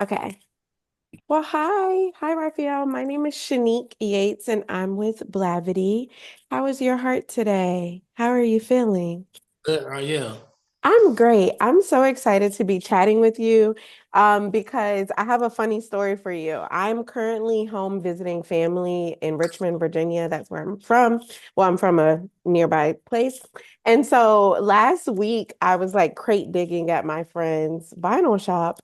Okay. Well, hi. Hi, Raphael. My name is Shanique Yates, and I'm with Blavity. How is your heart today? How are you feeling? Good, how are you? I'm great. I'm so excited to be chatting with you because I have a funny story for you. I'm currently home visiting family in Richmond, Virginia. That's where I'm from. Well, I'm from a nearby place. And so last week, I was like crate digging at my friend's vinyl shop,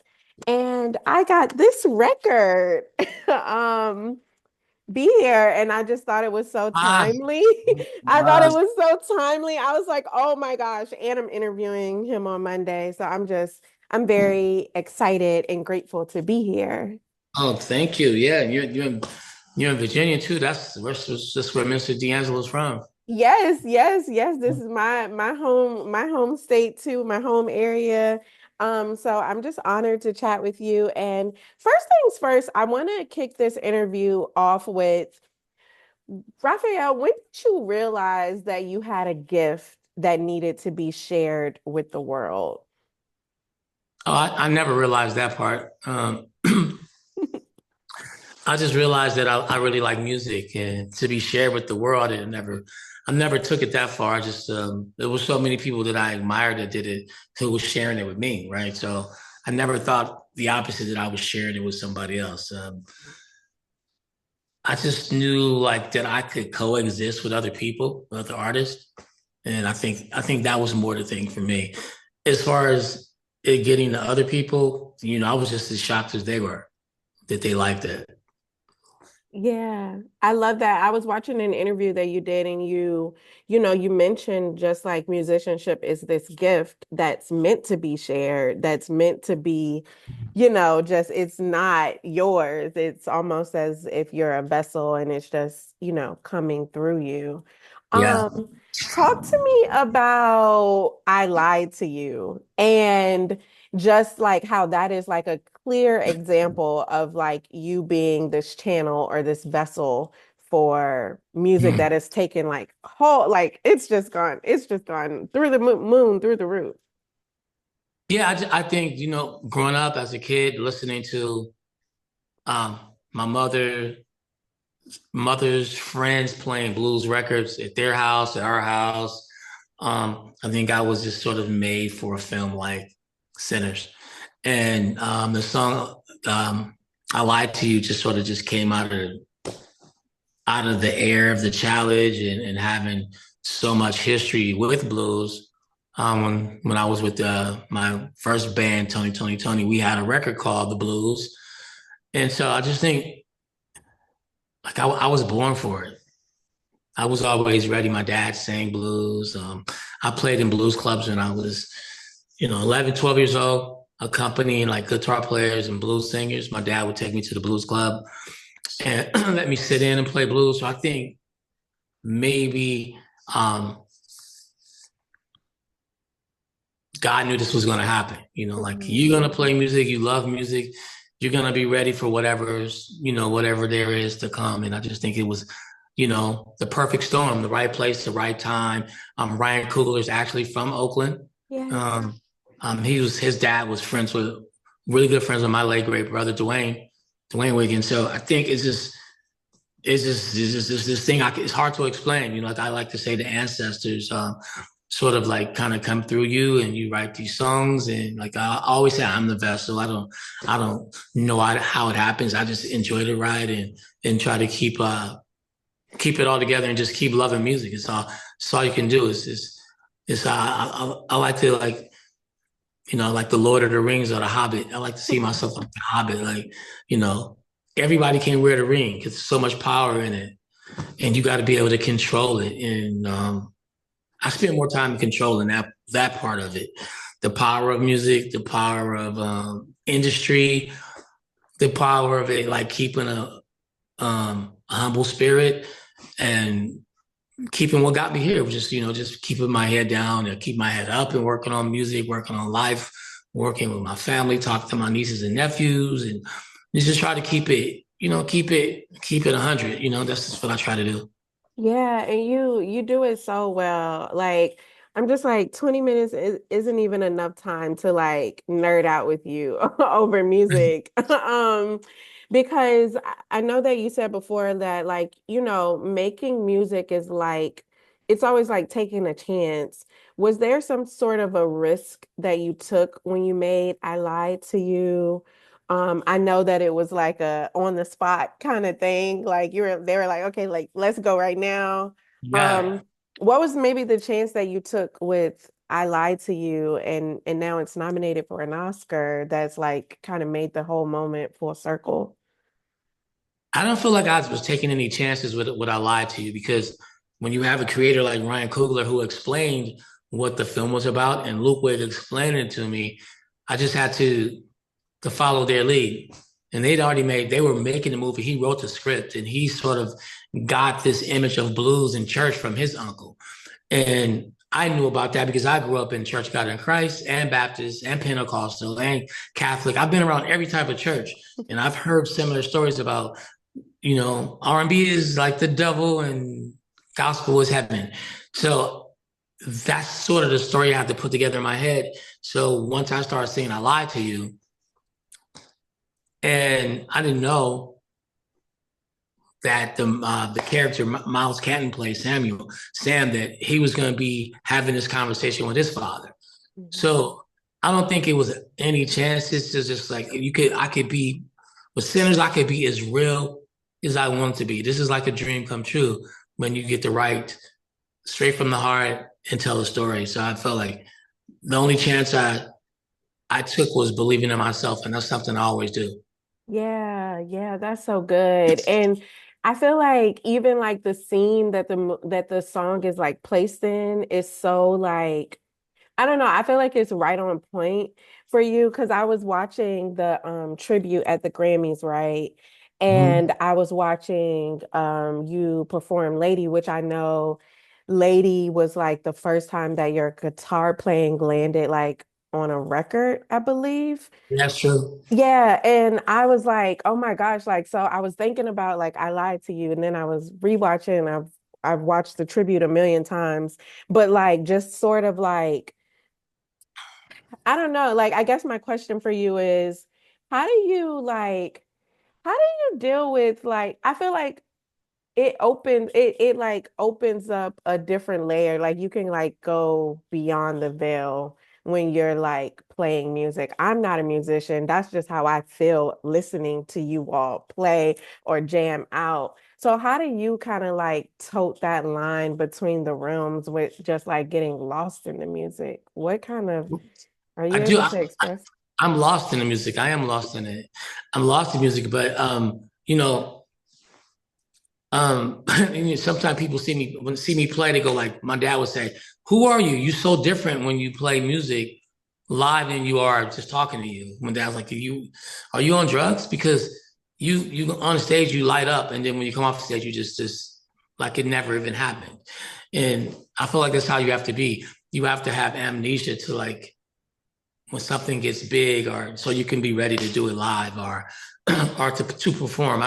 and I got this record. Um, be here. And I just thought it was so Ah, timely. I thought it uh, was so timely. I was like, oh my gosh. And I'm interviewing him on Monday. So I'm very excited and grateful to be here. oh, thank you. Yeah, you're in Virginia too. That's where Mr. D'Angelo's from. Yes, yes, yes. This is my home state too, my home area. So I'm just honored to chat with you. And first things first, I want to kick this interview off with Raphael, when did you realize that you had a gift that needed to be shared with the world? Oh, I never realized that part. I just realized that I really like music and to be shared with the world. I never took it that far. There was so many people that I admired that did it who was sharing it with me, right? So I never thought the opposite that I was sharing it with somebody else. I just knew like that I could coexist with other people, with other artists. And I think that was more the thing for me. As far as it getting to other people, I was just as shocked as they were that they liked it. Yeah, I love that. I was watching an interview that you did, and you mentioned just like musicianship is this gift that's meant to be shared, that's meant to be, just it's not yours. It's almost as if you're a vessel and it's just, coming through you. Yeah. Um, Talk to me about I Lied to You and just like how that is like a clear example of like you being this channel or this vessel for music that has taken like whole like it's just gone through the moon through the roof. Yeah, I think, growing up as a kid, listening to um my mother's friends playing blues records at their house, at our house. I think I was just sort of made for a film like Sinners. And the song I Lied to You just sort of just came out of the air of the challenge and having so much history with blues. When I was with my first band, Tony, we had a record called The Blues. And so I just think like I was born for it. I was always ready. My dad sang blues. I played in blues clubs when I was, 11, 12 years old, accompanying like guitar players and blues singers. My dad would take me to the blues club and let me sit in and play blues. So I think maybe um, God knew this was going to happen. Like Mhm. you're going to play music, you love music, you're going to be ready for whatever there is to come. And I just think it was, the perfect storm, the right place, the right time. Ryan Coogler is actually from Oakland. Yes. His dad was really good friends with my late great brother, Dwayne Wiggins. So I think it's just this thing. It's hard to explain. Like I like to say, the ancestors sort of like kind of come through you, and you write these songs. And like I always say, I'm the vessel. I don't know how it happens. I just enjoy the ride and try to keep it all together and just keep loving music. It's all you can do. I like to like the Lord of the Rings or the Hobbit. I like to see myself like the Hobbit. Like you know, everybody can wear the ring because there's so much power in it, and you got to be able to control it. And I spend more time controlling that part of it, the power of music, the power of industry, the power of it, like keeping a humble spirit and keeping what got me here, just keeping my head down and keep my head up and working on music, working on life, working with my family, talking to my nieces and nephews, and just try to keep it 100. That's just what I try to do. Yeah, and you do it so well. Like I'm just like 20 minutes isn't even enough time to like nerd out with you over music. Because I know that you said before that like, making music is like it's always like taking a chance. Was there some sort of a risk that you took when you made I Lied to You? I know that it was like a on the spot kind of thing. Like they were like, okay, like let's go right now. Yeah. Um, what was maybe the chance that you took with I Lied to You and now it's nominated for an Oscar that's like kind of made the whole moment full circle? I don't feel like I was taking any chances with what I lied to you because when you have a creator like Ryan Coogler who explained what the film was about and Luke Wade explained it to me, I just had to follow their lead. And they were making the movie. He wrote the script and he sort of got this image of blues in church from his uncle. And I knew about that because I grew up in Church of God in Christ and Baptist and Pentecostal and Catholic. I've been around every type of church and I've heard similar stories about, R&B is like the devil and gospel is heaven. So that's sort of the story I have to put together in my head. So once I started saying I lied to you, and I didn't know that the character Miles Canton plays Sam, that he was going to be having this conversation with his father. Mhm. So I don't think it was any chance. It's just like I could be with sinners. I could be as real as I want to be. This is like a dream come true when you get to write straight from the heart and tell a story. So I felt like the only chance I took was believing in myself, and that's something I always do. Yeah, yeah, that's so good. And I feel like even like the scene that the song is like placed in is so like I don't know. I feel like it's right on point for you because I was watching the tribute at the Grammys, right? Mhm. And I was watching you perform Lady, which I know Lady was like the first time that your guitar playing landed like on a record, I believe. That's true. Yeah, and I was like, oh my gosh, like so I was thinking about like I Lied to You and then I was rewatching. I've watched the tribute a million times, but like just sort of like I don't know. Like, I guess my question for you is, how do you like, how do you deal with like, I feel like it like opens up a different layer. Like you can like go beyond the veil when you're like playing music. I'm not a musician. That's just how I feel listening to you all play or jam out. So how do you kind of like tote that line between the realms with just like getting lost in the music? What kind of are I you do. able to express? I'm lost in the music. I am lost in it. I'm lost in music, but sometimes people see me play, they go like, my dad would say, "Who are you? You're so different when you play music live than you are just talking to you." When dad's like, are you on drugs? Because you on stage you light up, and then when you come off the stage, you just like it never even happened. And I feel like that's how you have to be. You have to have amnesia to like when something gets big, or so you can be ready to do it live, or or to perform.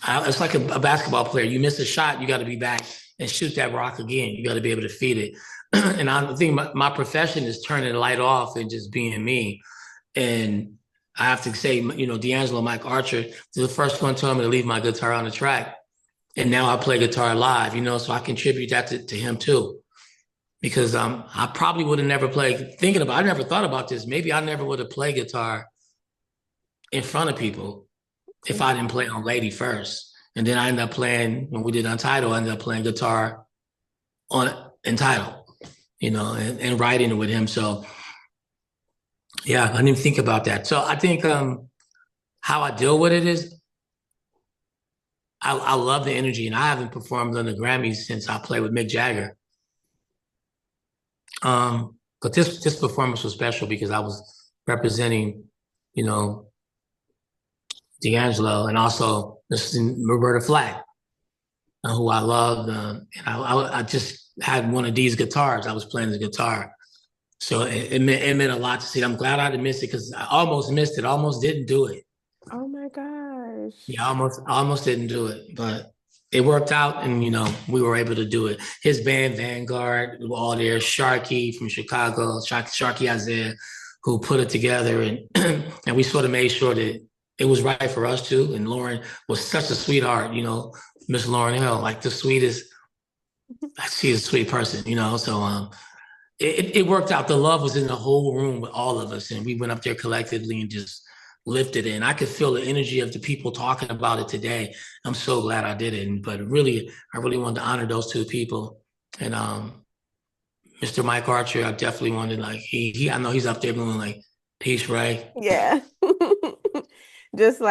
It's like a basketball player. You miss a shot, you got to be back and shoot that rock again. You got to be able to feed it. And I think my profession is turning the light off and just being me. And I have to say, D'Angelo, Mike Archer, the first one told me to leave my guitar on the track. And now I play guitar live, so I contribute that to him too. Because I probably would have never played, I never thought about this. Maybe I never would have played guitar in front of people if I didn't play on Lady first. And then I ended up playing, when we did Untitled, I ended up playing guitar on Entitled, and writing it with him. So yeah, I didn't think about that. So I think how I deal with it is I love the energy, and I haven't performed on the Grammys since I played with Mick Jagger. But this performance was special because I was representing, you know, D'Angelo and also Roberta Flack, who I loved. And I just had one of these guitars. I was playing the guitar. So it meant a lot to see. I'm glad I didn't miss it because I almost missed it. Almost didn't do it. Oh my gosh. Yeah, I almost didn't do it, but it worked out, and we were able to do it. His band Vanguard were all there. Sharky from Chicago, Sharky Isaiah, who put it together, and and we sort of made sure that it was right for us too. And Lauren was such a sweetheart, Miss Lauren Hill, like the sweetest. She's a sweet person, So it worked out. The love was in the whole room with all of us, and we went up there collectively and just lifted it. And I could feel the energy of the people talking about it today. I'm so glad I did it. But really, I really wanted to honor those two people. And Mr. Mike Archer, I definitely wanted, like, he I know he's up there doing like peace, right? Yeah. Just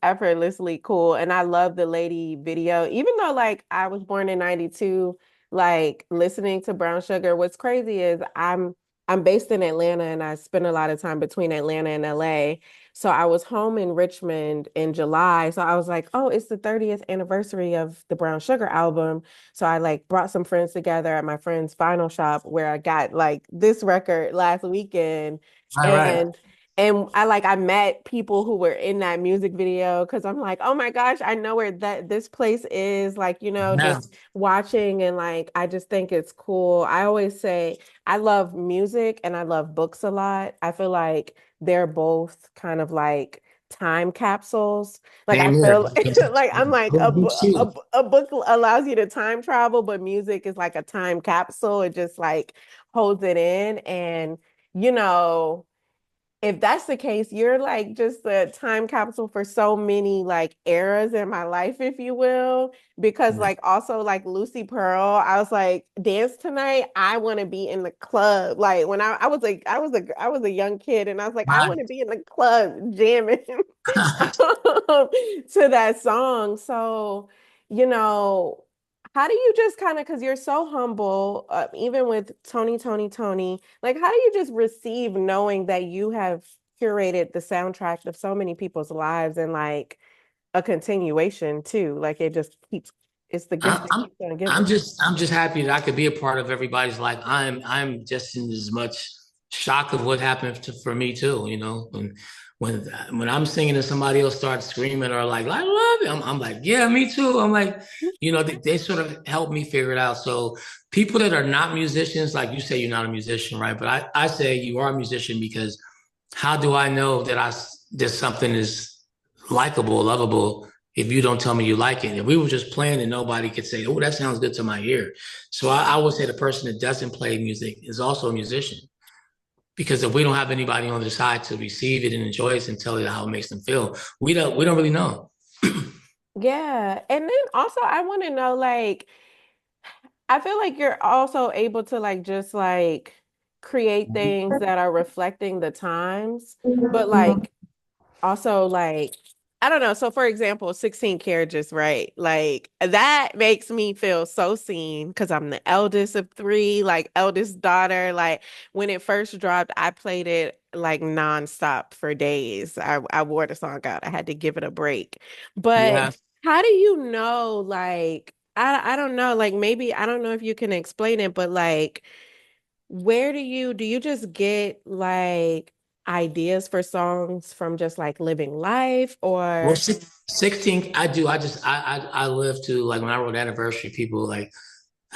effortlessly cool. And I love the lady video. Even though like I was born in 92, like listening to Brown Sugar, what's crazy is I'm based in Atlanta and I spend a lot of time between Atlanta and LA. So I was home in Richmond in July. So I was like, oh, it's the 30th anniversary of the Brown Sugar album. So I like brought some friends together at my friend's vinyl shop where I got like this record last weekend. All right. And I met people who were in that music video because I'm like, oh my gosh, I know where that this place is. Like, Yeah. just watching and like I just think it's cool. I always say I love music and I love books a lot. I feel like they're both kind of like time capsules. Like I Same here. feel like I'm like Me too. a book allows you to time travel, but music is like a time capsule. It just like holds it in and you know if that's the case, you're like just a time capsule for so many like eras in my life, if you will. Because like also like Lucy Pearl, I was like, dance tonight. I want to be in the club. Like when I was like I was a young kid and I was like, I Right. want to be in the club jamming to that song. So, you know, how do you just kind of, because you're so humble, even with Tony, like how do you just receive knowing that you have curated the soundtrack of so many people's lives and like a continuation too? Like it just keeps, it's the gift I- that I'm keeps on I'm giving. just happy that I could be a part of everybody's life. I'm just in as much shock of what happened for me too. When I'm singing and somebody else starts screaming or like I love it, I'm like yeah, me too. I'm like they sort of help me figure it out. So people that are not musicians, like you say, you're not a musician, right? But I say you are a musician because how do I know that something is likable, lovable? If you don't tell me you like it. If we were just playing and nobody could say, oh, that sounds good to my ear. So I would say the person that doesn't play music is also a musician. Because if we don't have anybody on the side to receive it and enjoy it and tell it how it makes them feel, we don't really know. Yeah. And then also I want to know like I feel like you're also able to like just like create things that are reflecting the times, but like also like I don't know. So for example, 16 carriages, right? Like that makes me feel so seen because I'm the eldest of three, like eldest daughter. Like when it first dropped, I played it like nonstop for days. I wore the song out. I had to give it a break. But Yeah. how do you know like I don't know, like maybe I don't know if you can explain it, but like where do you just get like ideas for songs from just like living life Well, or 16, I do. I live to like when I wrote Anniversary, people like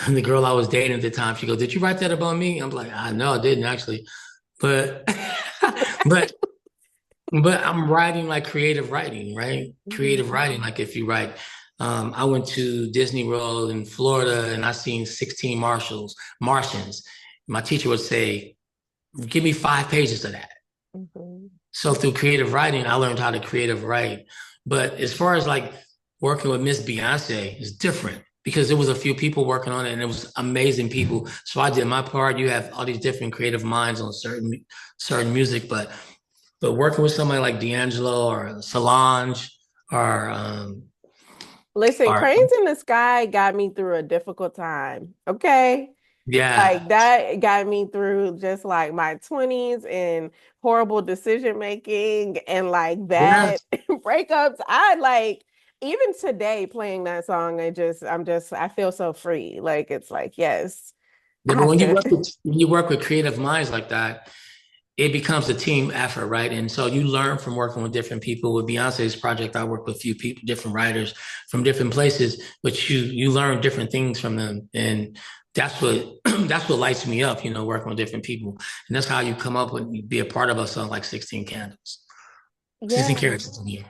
the girl I was dating at the time, she goes, did you write that about me? I'm like, I know I didn't actually. But but But I'm writing like creative writing, right? Creative Mhm. writing. Like if you write, I went to Disney World in Florida and I seen 16 Martians. My teacher would say, give me 5 pages of that. Mhm. So through creative writing, I learned how to creative write. But as far as like working with Miss Beyonce, it's different because there was a few people working on it and it was amazing people. So I did my part. You have all these different creative minds on certain music, but working with somebody like D'Angelo or Solange or Listen, or Cranes in the Sky got me through a difficult time. Okay. Like yeah, that got me through just like my 20s and horrible decision making and like yeah. bad breakups. I like even today playing that song, I feel so free. Like it's like, yes, Yeah, I but have when to. you work with creative minds like that, it becomes a team effort, right? And so you learn from working with different people. With Beyonce's project, I worked with a few people, different writers from different places, but you learn different things from them, and that's what that's what lights me up, working with different people, and that's how you come up with be a part of a song like 16 Candles, 16 Yeah. Carats in here.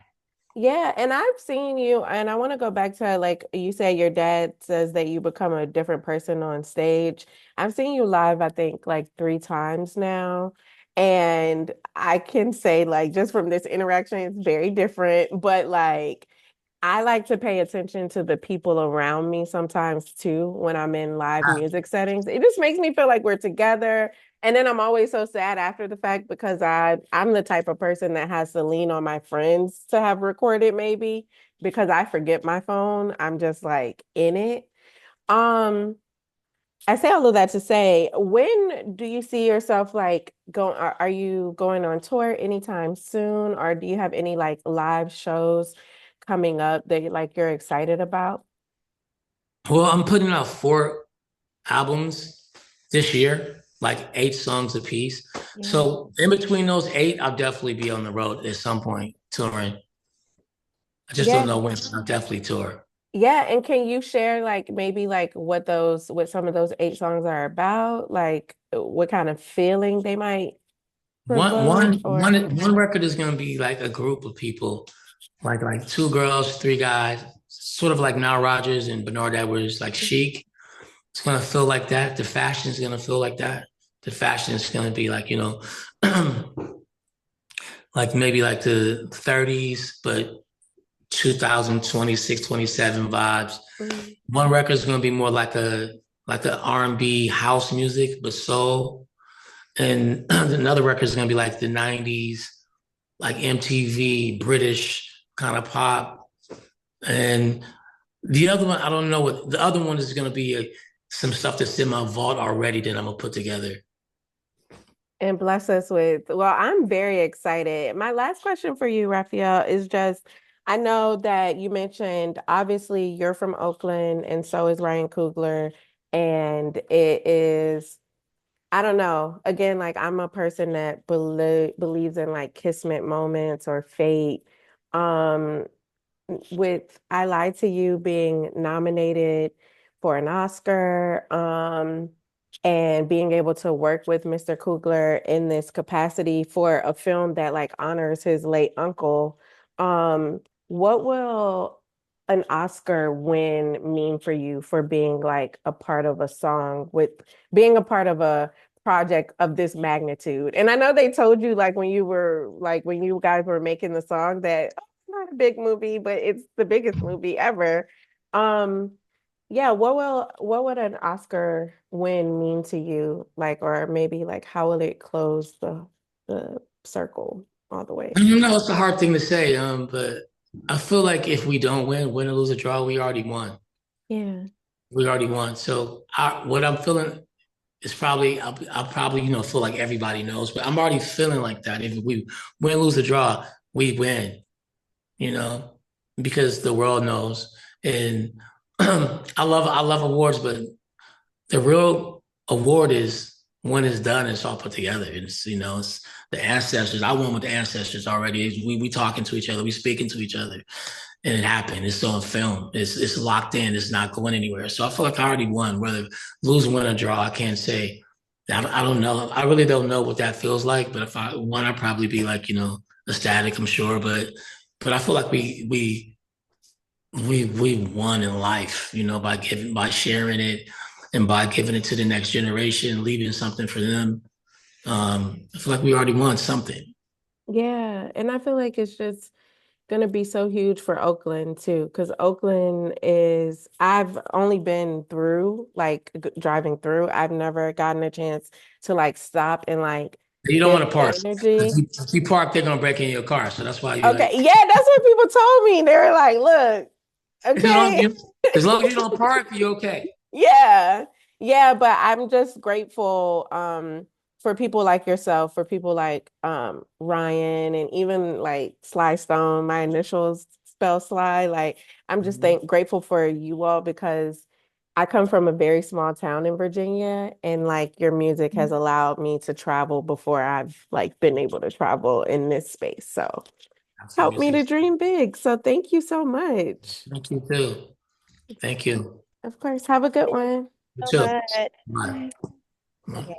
Yeah, and I've seen you, and I want to go back to like you said, your dad says that you become a different person on stage. I've seen you live, I think, like 3 times now. And I can say, like, just from this interaction, it's very different. But like, I like to pay attention to the people around me sometimes too when I'm in live music settings. It just makes me feel like we're together. And then I'm always so sad after the fact because I'm the type of person that has to lean on my friends to have recorded maybe because I forget my phone. I'm just like in it. Um, I say all of that to say, when do you see yourself like going, are you going on tour anytime soon, or do you have any like live shows coming up that like you're excited about? Well, I'm putting out 4 albums this year, like 8 songs a piece. Yeah. So in between those 8, I'll definitely be on the road at some point touring. I just Yeah. don't know when, but I'll definitely tour. Yeah. And can you share like maybe like what some of those 8 songs are about? Like what kind of feeling they might One provoke one or one one record is gonna be like a group of people, like 2 girls, 3 guys, sort of like Nile Rodgers and Bernard Edwards, like Chic. It's gonna feel like that. The fashion is gonna feel like that. The fashion is gonna be like, like maybe like the 30s, but 2026, 27 vibes. Mm. One record is gonna be more like a R&B house music, but soul. And another record is gonna be like the 90s, like MTV, British kind of pop. And the other one, I don't know what the other one is gonna be some stuff that's in my vault already that I'm gonna put together. And bless us with, well, I'm very excited. My last question for you, Raphael, is just I know that you mentioned obviously you're from Oakland and so is Ryan Coogler. And it is, I don't know, again, like I'm a person that believes in like kismet moments or fate. Um, with I Lied to You being nominated for an Oscar, and being able to work with Mr. Coogler in this capacity for a film that like honors his late uncle, what will an Oscar win mean for you for being like a part of a song with being a part of a project of this magnitude? And I know they told you like when you guys were making the song that not a big movie, but it's the biggest movie ever. Um, yeah, what would an Oscar win mean to you? Like, or maybe like how will it close the circle all the way? I don't know, it's a hard thing to say, but I feel like if we don't win or lose or draw, we already won. Yeah. We already won. So what I'm feeling is probably I'll probably feel like everybody knows, but I'm already feeling like that. If we win, lose, or draw, we win. You know, because the world knows. And I love awards, but the real award is when it's done, it's all put together. It's the ancestors. I won with the ancestors already. We talking to each other, we speaking to each other, and it happened. It's on film. It's locked in. It's not going anywhere. So I feel like I already won. Whether lose, win, or draw, I can't say. I don't know. I really don't know what that feels like. But if I won, I'd probably be like ecstatic. I'm sure, but I feel like we won in life, by sharing it and by giving it to the next generation, leaving something for them. I feel like we already won something. Yeah, and I feel like it's just gonna be so huge for Oakland too, because Oakland is, I've only been through, like driving through. I've never gotten a chance to like stop and like You don't feel want to the park. energy. If you park, they're gonna break in your car. So that's why you Okay, like yeah, that's what people told me. They were like, look, as long as okay. you as long as you don't park, you're okay. Yeah. Yeah, but I'm just grateful for people like yourself, for people like Ryan and even like Sly Stone, my initials spell Sly. Like I'm just Mhm. grateful for you all because I come from a very small town in Virginia, and like your music has allowed me to travel before I've like been able to travel in this space. So help me to Absolutely. dream big. So thank you so much. Thank you too. Thank you. Of course, have a good Thank you one. You so too. much. Bye. Okay.